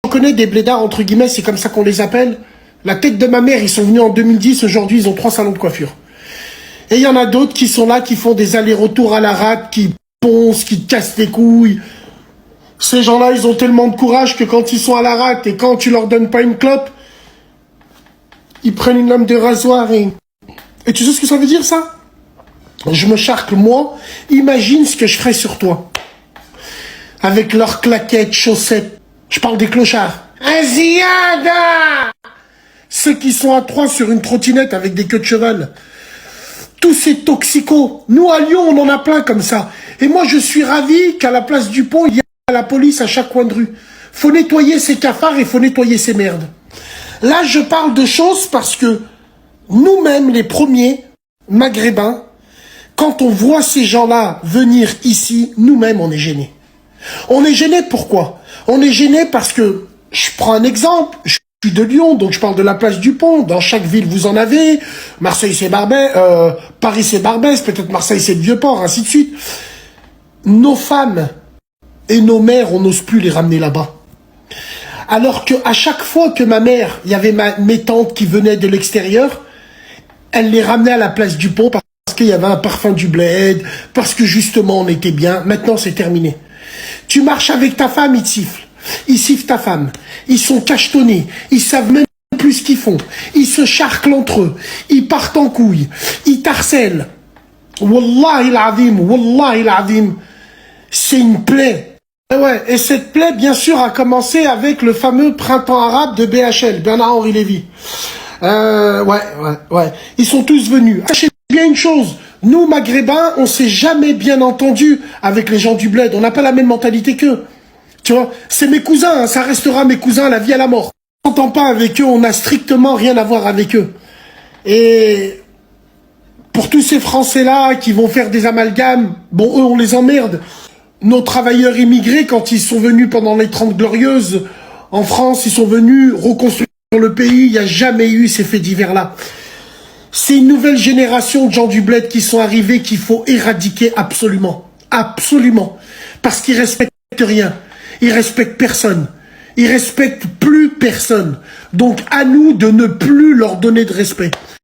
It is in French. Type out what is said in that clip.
connais des blédards, entre guillemets, c'est comme ça qu'on les appelle. La tête de ma mère, ils sont venus en 2010, aujourd'hui ils ont 3 salons de coiffure. Et il y en a d'autres qui sont là, qui font des allers-retours à la rate, qui poncent, qui cassent les couilles. Ces gens-là, ils ont tellement de courage que quand ils sont à la rate et quand tu leur donnes pas une clope, ils prennent une lame de rasoir et tu sais ce que ça veut dire, ça? Je me charcle, moi, imagine ce que je ferais sur toi. Avec leurs claquettes, chaussettes. Je parle des clochards. Un ziada! Ceux qui sont à 3 sur une trottinette avec des queues de cheval. Tous ces toxicos. Nous, à Lyon, on en a plein comme ça. Et moi, je suis ravi qu'à la place du pont, il y a la police à chaque coin de rue. Faut nettoyer ces cafards et faut nettoyer ces merdes. Là, je parle de choses parce que nous-mêmes, les premiers maghrébins, quand on voit ces gens-là venir ici, nous-mêmes, on est gênés. On est gênés pourquoi? On est gênés parce que, je prends un exemple, je suis de Lyon, donc je parle de la place du Pont. Dans chaque ville, vous en avez. Marseille, c'est Barbès, Paris, c'est Barbès, peut-être Marseille, c'est le Vieux-Port, ainsi de suite. Nos femmes et nos mères, on n'ose plus les ramener là-bas. Alors qu'à chaque fois que ma mère, il y avait mes tantes qui venaient de l'extérieur, elle les ramenait à la place du Pont parce qu'il y avait un parfum du bled, parce que justement on était bien. Maintenant, c'est terminé. Tu marches avec ta femme, ils te sifflent. Ils sifflent ta femme. Ils sont cachetonnés. Ils savent même plus ce qu'ils font. Ils se charclent entre eux. Ils partent en couille. Ils t'harcèlent. Wallahi l'azim, wallahi l'azim. C'est une plaie. Et ouais, et cette plaie, bien sûr, a commencé avec le fameux printemps arabe de BHL, Bernard-Henri Lévy. Ouais. Ils sont tous venus. Sachez bien une chose. Nous, maghrébins, on s'est jamais bien entendu avec les gens du bled. On n'a pas la même mentalité qu'eux. Tu vois, c'est mes cousins, hein, ça restera mes cousins à la vie à la mort. On n'entend pas avec eux, on n'a strictement rien à voir avec eux. Et pour tous ces Français-là qui vont faire des amalgames, bon, eux, on les emmerde. Nos travailleurs immigrés, quand ils sont venus pendant les 30 Glorieuses, en France, ils sont venus reconstruire le pays, il n'y a jamais eu ces faits divers-là. C'est une nouvelle génération de gens du bled qui sont arrivés qu'il faut éradiquer absolument. Absolument. Parce qu'ils respectent rien. Ils respectent personne. Ils respectent plus personne. Donc à nous de ne plus leur donner de respect.